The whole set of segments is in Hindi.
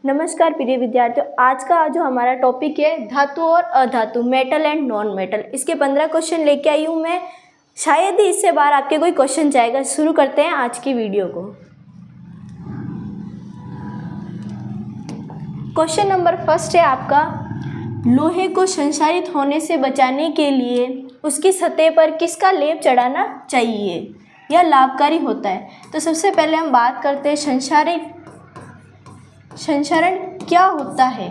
नमस्कार प्रिय विद्यार्थियों, आज का जो हमारा टॉपिक है धातु और अधातु, मेटल एंड नॉन मेटल। इसके 15 क्वेश्चन लेके आई हूँ मैं। शायद ही इससे बाहर आपके कोई क्वेश्चन जाएगा। शुरू करते हैं आज की वीडियो को। क्वेश्चन नंबर फर्स्ट है आपका, लोहे को संक्षारित होने से बचाने के लिए उसकी सतह पर किसका लेप चढ़ाना चाहिए या लाभकारी होता है। तो सबसे पहले हम बात करते हैं संक्षारण क्या होता है।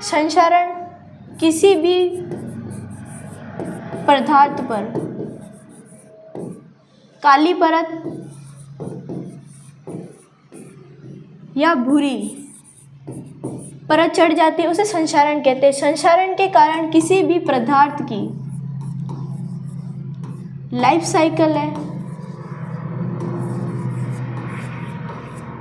संक्षारण किसी भी पदार्थ पर काली परत या भूरी परत चढ़ जाती है, उसे संक्षारण कहते हैं। संक्षारण के कारण किसी भी पदार्थ की लाइफ साइकिल है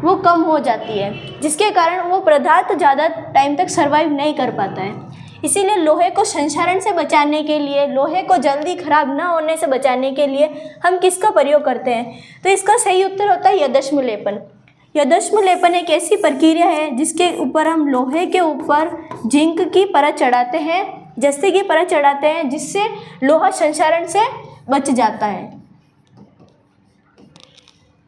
वो कम हो जाती है, जिसके कारण वो पदार्थ ज़्यादा टाइम तक सर्वाइव नहीं कर पाता है। इसीलिए लोहे को संक्षारण से बचाने के लिए, लोहे को जल्दी खराब ना होने से बचाने के लिए हम किसका प्रयोग करते हैं। तो इसका सही उत्तर होता है यद्यश्म लेपन। यद्यश्म लेपन एक ऐसी प्रक्रिया है जिसके ऊपर हम लोहे के ऊपर जिंक की परत चढ़ाते हैं, जस्ते की परत चढ़ाते हैं, जिससे लोहा संक्षारण से बच जाता है।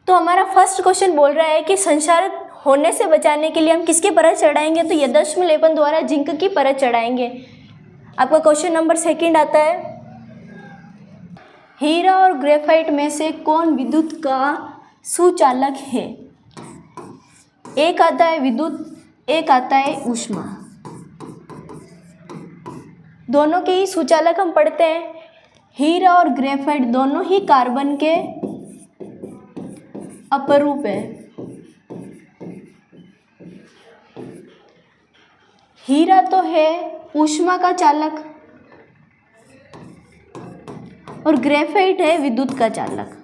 तो हमारा फर्स्ट क्वेश्चन बोल रहा है कि संक्षारित होने से बचाने के लिए हम किसकी परत चढ़ाएंगे, तो यद्यश्म लेपन द्वारा जिंक की परत चढ़ाएंगे। आपका क्वेश्चन नंबर सेकंड आता है, हीरा और ग्रेफाइट में से कौन विद्युत का सुचालक है। एक आता है विद्युत, एक आता है ऊष्मा। दोनों के ही सुचालक हम पढ़ते हैं। हीरा और ग्रेफाइट दोनों ही कार्बन के अपरूप है। हीरा तो है ऊष्मा का चालक और ग्रेफाइट है विद्युत का चालक।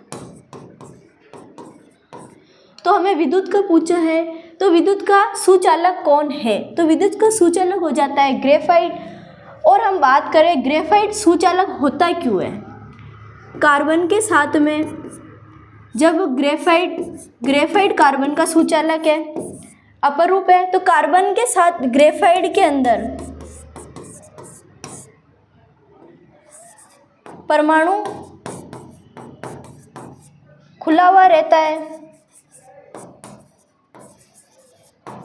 तो हमें विद्युत का पूछा है, तो विद्युत का सुचालक कौन है, तो विद्युत का सुचालक हो जाता है ग्रेफाइट। और हम बात करें ग्रेफाइट सुचालक होता क्यों है। कार्बन के साथ में जब ग्रेफाइट कार्बन का सुचालक है, अपरूप है, तो कार्बन के साथ ग्रेफाइट के अंदर परमाणु खुला हुआ रहता है,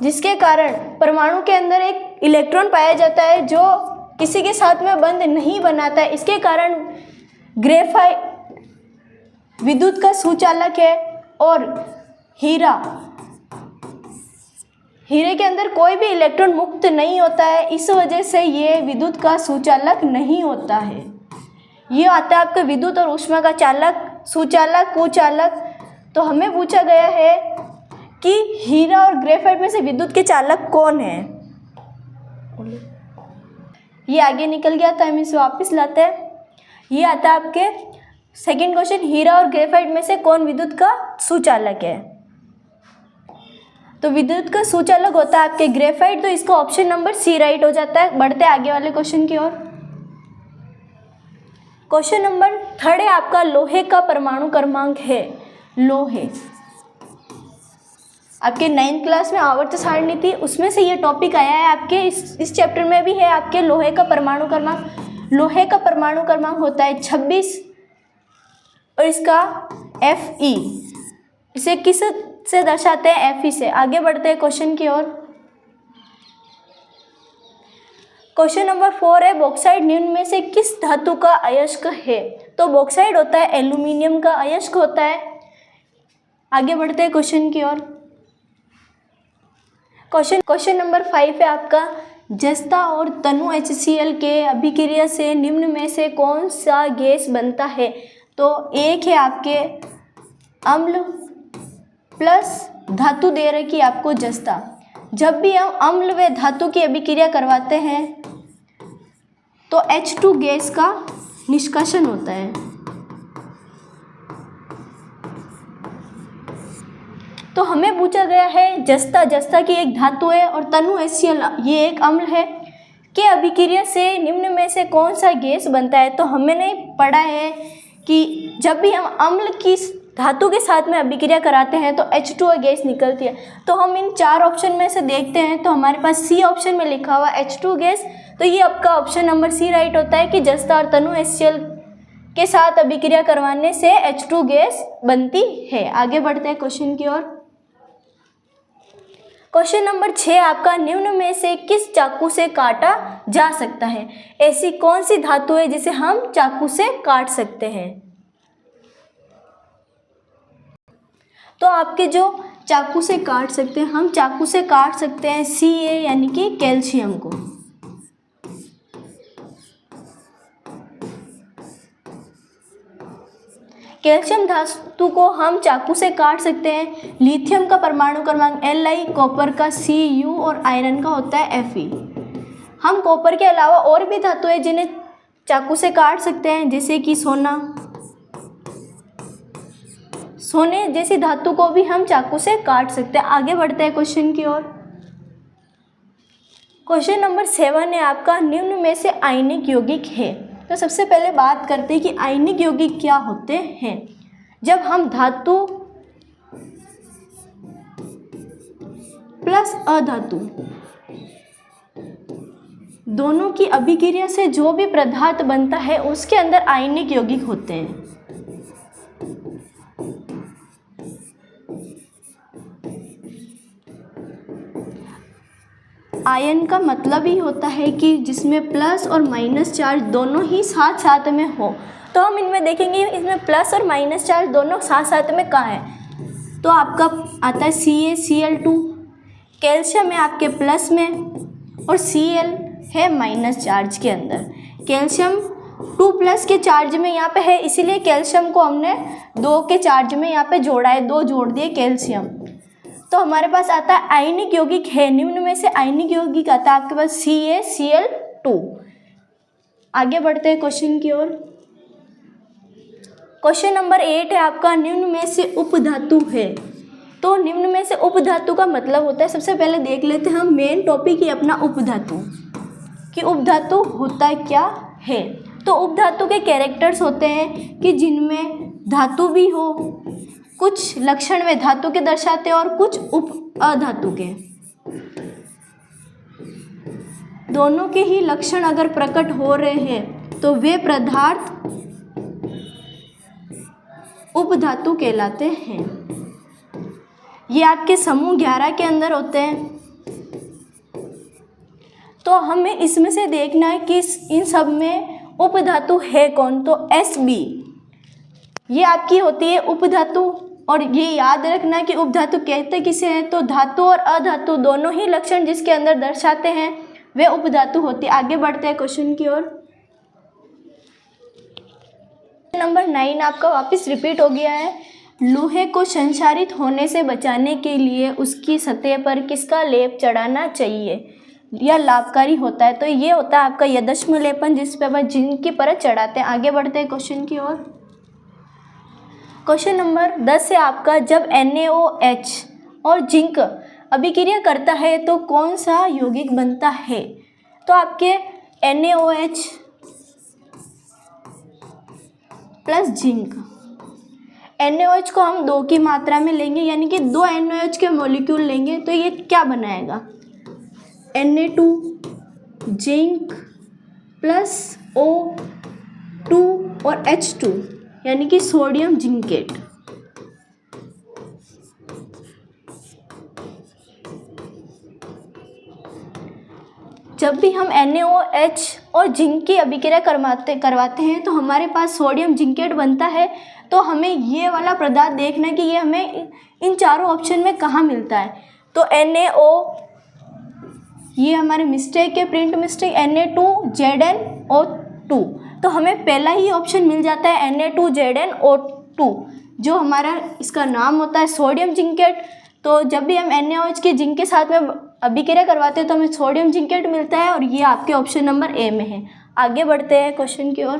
जिसके कारण परमाणु के अंदर एक इलेक्ट्रॉन पाया जाता है जो किसी के साथ में बंध नहीं बनाता है। इसके कारण ग्रेफाइट विद्युत का सुचालक है। और हीरे के अंदर कोई भी इलेक्ट्रॉन मुक्त नहीं होता है, इस वजह से ये विद्युत का सुचालक नहीं होता है। ये आता है आपका विद्युत और ऊष्मा का चालक, सुचालक, कुचालक। तो हमें पूछा गया है कि हीरा और ग्रेफाइट में से विद्युत के चालक कौन है। ये आगे निकल गया था, हम इसे वापस लाते हैं। ये आता है आपके सेकंड क्वेश्चन, हीरा और ग्रेफाइट में से कौन विद्युत का सुचालक है। तो विद्युत का सुचालक होता है आपके ग्रेफाइट। तो इसका ऑप्शन नंबर सी राइट हो जाता है। बढ़ते आगे वाले क्वेश्चन की ओर। क्वेश्चन नंबर थर्ड है आपका, लोहे का परमाणु क्रमांक है। लोहे आपके 9th क्लास में आवर्त सारणी थी, उसमें से ये टॉपिक आया है आपके। इस चैप्टर में भी है आपके लोहे का परमाणु क्रमांक। लोहे का परमाणु क्रमांक होता है 26 और इसका Fe, इसे किस से दर्शाते हैं, Fe से। आगे बढ़ते हैं क्वेश्चन की ओर। क्वेश्चन नंबर 4 है, बॉक्साइट निम्न में से किस धातु का अयस्क है। तो बॉक्साइट होता है एल्यूमिनियम का अयस्क होता है। आगे बढ़ते हैं क्वेश्चन की ओर। क्वेश्चन नंबर 5 है आपका, जस्ता और तनु HCl के अभिक्रिया से निम्न में से कौन सा गैस बनता है। तो एक है आपके अम्ल प्लस धातु दे रखी आपको जस्ता। जब भी हम अम्ल व धातु की अभिक्रिया करवाते हैं तो H2 गैस का निष्कासन होता है। तो हमें पूछा गया है जस्ता की एक धातु है और तनु HCl ये एक अम्ल है, के अभिक्रिया से निम्न में से कौन सा गैस बनता है। तो हमने पढ़ा है कि जब भी हम अम्ल की धातु के साथ में अभिक्रिया कराते हैं तो H2O गैस निकलती है। तो हम इन 4 ऑप्शन में से देखते हैं तो हमारे पास सी ऑप्शन में लिखा हुआ H2 गैस, तो ये आपका ऑप्शन नंबर सी राइट होता है कि जस्ता और तनु HCl के साथ अभिक्रिया करवाने से H2 गैस बनती है। आगे बढ़ते हैं क्वेश्चन की ओर। क्वेश्चन नंबर 6 आपका निम्न में से किस चाकू से काटा जा सकता है? ऐसी कौन सी धातु है जिसे हम चाकू से काट सकते हैं? तो आपके जो चाकू से काट सकते हैं, हम चाकू से काट सकते हैं Ca यानी कि कैल्शियम को। कैल्शियम धातु को हम चाकू से काट सकते हैं। लिथियम का परमाणु क्रमांक Li, कॉपर का Cu और आयरन का होता है Fe। हम कॉपर के अलावा और भी धातु है जिन्हें चाकू से काट सकते हैं, जैसे कि सोने जैसी धातु को भी हम चाकू से काट सकते हैं। आगे बढ़ते हैं क्वेश्चन की ओर। क्वेश्चन नंबर 7 है आपका निम्न में से आयनिक यौगिक है। तो सबसे पहले बात करते हैं कि आयनिक यौगिक क्या होते हैं। जब हम धातु प्लस अधातु दोनों की अभिक्रिया से जो भी पदार्थ बनता है उसके अंदर आयनिक यौगिक होते हैं। आयन का मतलब ही होता है कि जिसमें प्लस और माइनस चार्ज दोनों ही साथ साथ में हो। तो हम इनमें देखेंगे इसमें प्लस और माइनस चार्ज दोनों साथ साथ में कहाँ है। तो आपका आता है CaCl2, कैल्शियम है आपके प्लस में और Cl है माइनस चार्ज के अंदर। कैल्शियम 2+ के चार्ज में यहाँ पे है, इसीलिए कैल्शियम को हमने 2 के चार्ज में यहाँ पे जोड़ा है, 2 जोड़ दिए कैल्शियम। तो हमारे पास आता है आयनिक यौगिक है। निम्न में से आयनिक यौगिक आता है आपके पास CaCl2। आगे बढ़ते हैं क्वेश्चन की ओर। क्वेश्चन नंबर 8 है आपका निम्न में से उपधातु है। तो निम्न में से उपधातु का मतलब होता है, सबसे पहले देख लेते हैं हम मेन टॉपिक ही अपना उपधातु कि उपधातु होता क्या है। तो उपधातु के कैरेक्टर्स होते हैं कि जिनमें धातु भी हो, कुछ लक्षण वे धातु के दर्शाते हैं और कुछ उप अधातु के। दोनों के ही लक्षण अगर प्रकट हो रहे हैं तो वे पदार्थ उपधातु कहलाते हैं। ये आपके समूह 11 के अंदर होते हैं। तो हमें इसमें से देखना है कि इन सब में उपधातु है कौन। तो Sb ये आपकी होती है उपधातु। और ये याद रखना कि उपधातु कहते किसे हैं, तो धातु और अधातु दोनों ही लक्षण जिसके अंदर दर्शाते हैं वे उपधातु होती है। आगे बढ़ते हैं क्वेश्चन की ओर। नंबर 9 आपका वापस रिपीट हो गया है। लोहे को संक्षारित होने से बचाने के लिए उसकी सतह पर किसका लेप चढ़ाना चाहिए या लाभकारी होता है? तो ये होता है आपका यदश्म लेपन, जिस पे अपन जिंक की परत चढ़ाते हैं। आगे बढ़ते हैं क्वेश्चन की ओर। क्वेश्चन नंबर 10 है आपका जब NaOH और जिंक अभिक्रिया करता है तो कौन सा यौगिक बनता है? तो आपके NaOH प्लस जिंक। NaOH को हम 2 की मात्रा में लेंगे, यानी कि 2 NaOH के मॉलिक्यूल लेंगे तो ये क्या बनाएगा? Na2 जिंक प्लस O2 और H2 यानी कि सोडियम जिंकेट। जब भी हम NaOH और जिंक की अभिक्रिया करवाते हैं तो हमारे पास सोडियम जिंकेट बनता है। तो हमें ये वाला पदार्थ देखना है कि ये हमें इन चारों ऑप्शन में कहाँ मिलता है। तो NaO ये हमारे मिस्टेक है, प्रिंट मिस्टेक, Na2ZnO2। तो हमें पहला ही ऑप्शन मिल जाता है Na2ZnO2 जो हमारा इसका नाम होता है सोडियम जिंकेट। तो जब भी हम NaOH के जिंक के साथ में अभिक्रिया करवाते हैं तो हमें सोडियम जिंकेट मिलता है और ये आपके ऑप्शन नंबर ए में है। आगे बढ़ते हैं क्वेश्चन की ओर।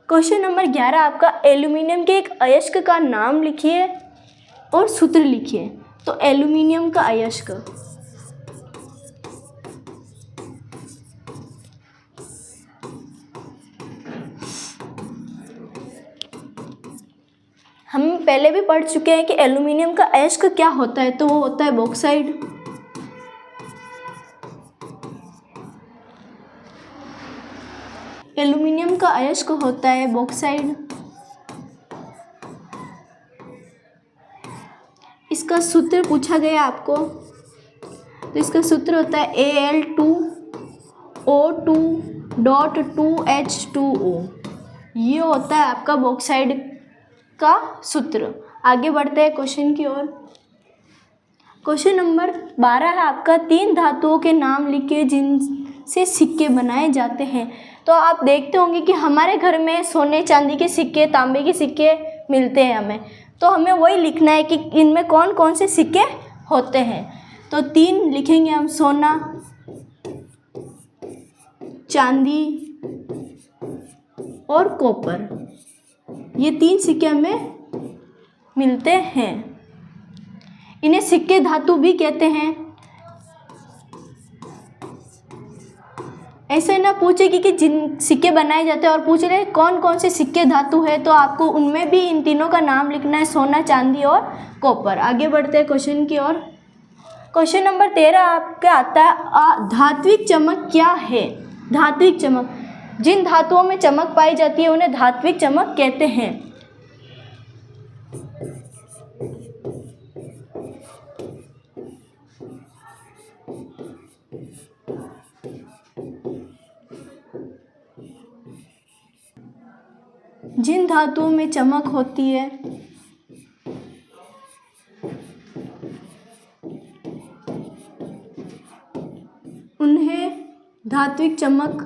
क्वेश्चन नंबर 11 आपका एल्यूमिनियम के एक अयस्क का नाम लिखिए और सूत्र लिखिए। तो एल्यूमिनियम का अयस्क पहले भी पढ़ चुके हैं कि एल्यूमिनियम का अयस्क क्या होता है, तो वो होता है बॉक्साइड। एल्यूमिनियम का अयस्क होता है बॉक्साइड। इसका सूत्र पूछा गया आपको, तो इसका सूत्र होता है Al2O2.2H2O। ये होता है आपका बॉक्साइड का सूत्र। आगे बढ़ते हैं क्वेश्चन की ओर। क्वेश्चन नंबर 12 है आपका, 3 धातुओं के नाम लिखिए जिनसे सिक्के बनाए जाते हैं। तो आप देखते होंगे कि हमारे घर में सोने चांदी के सिक्के, तांबे के सिक्के मिलते हैं हमें, तो हमें वही लिखना है कि इनमें कौन कौन से सिक्के होते हैं। तो 3 लिखेंगे हम, सोना, चांदी और कॉपर। ये 3 सिक्के हमें मिलते हैं। इन्हें सिक्के धातु भी कहते हैं। ऐसे ना पूछे कि जिन सिक्के बनाए जाते हैं और पूछ रहे कौन कौन से सिक्के धातु है, तो आपको उनमें भी इन तीनों का नाम लिखना है, सोना, चांदी और कॉपर। आगे बढ़ते हैं क्वेश्चन की ओर। क्वेश्चन नंबर 13 आपका आता है, धात्विक चमक क्या है। धात्विक चमक, जिन धातुओं में चमक पाई जाती है उन्हें धात्विक चमक कहते हैं। जिन धातुओं में चमक होती है उन्हें धात्विक चमक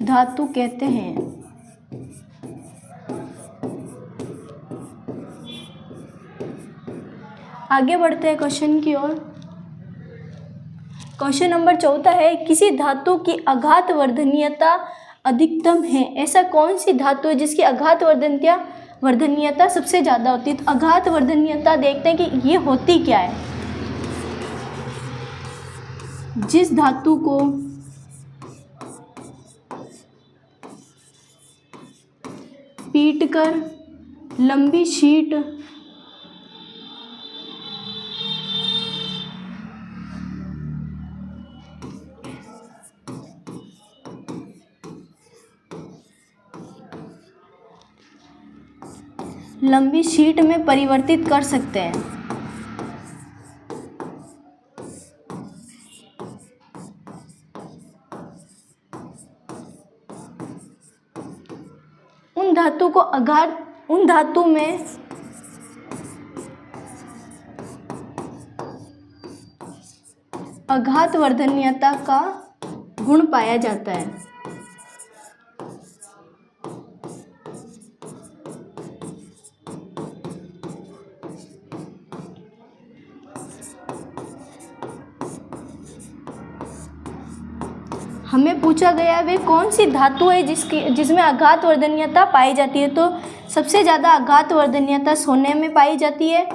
धातु कहते हैं। आगे बढ़ते हैं क्वेश्चन की ओर। क्वेश्चन नंबर 14 है, किसी धातु की आघात वर्धनीयता अधिकतम है। ऐसा कौन सी धातु है जिसकी आघात वर्धनीयता सबसे ज़्यादा होती है। तो आघात वर्धनीयता देखते हैं कि ये होती क्या है। जिस धातु को पीटकर लंबी शीट में परिवर्तित कर सकते हैं। उन धातु में आघात वर्धनीयता का गुण पाया जाता है। हमें पूछा गया वे कौन सी धातु है जिसमें आघात वर्धनीयता पाई जाती है। तो सबसे ज़्यादा आघात वर्धनीयता सोने में पाई जाती है।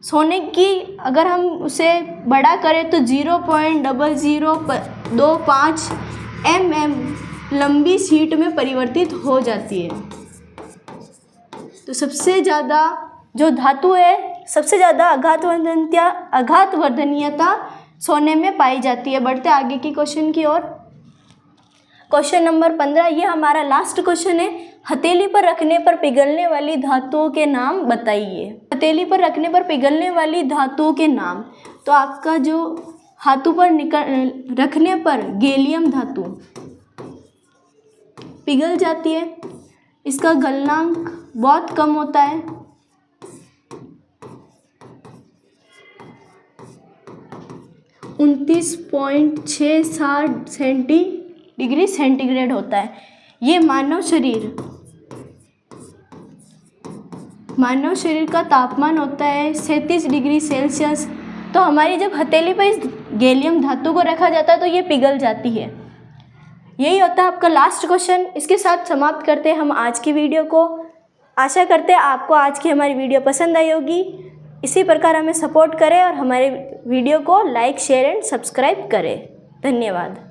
सोने की अगर हम उसे बड़ा करें तो 0.0025 mm लंबी शीट में परिवर्तित हो जाती है। तो सबसे ज़्यादा जो धातु है, सबसे ज़्यादा आघात वर्धनीयता सोने में पाई जाती है। बढ़ते आगे की क्वेश्चन की ओर। क्वेश्चन नंबर 15, ये हमारा लास्ट क्वेश्चन है। हथेली पर रखने पर पिघलने वाली धातुओं के नाम बताइए। हथेली पर रखने पर पिघलने वाली धातुओं के नाम। तो आपका जो हाथों पर रखने पर गैलियम धातु पिघल जाती है। इसका गलनांक बहुत कम होता है। (29.67 डिग्री सेंटीग्रेड होता है। ये मानव शरीर का तापमान होता है 37 डिग्री सेल्सियस। तो हमारी जब हथेली पर इस गैलियम धातु को रखा जाता है तो ये पिघल जाती है। यही होता है आपका लास्ट क्वेश्चन। इसके साथ समाप्त करते हैं हम आज की वीडियो को। आशा करते हैं आपको आज की हमारी वीडियो पसंद आई होगी। इसी प्रकार हमें सपोर्ट करें और हमारे वीडियो को लाइक, शेयर एंड सब्सक्राइब करें। धन्यवाद।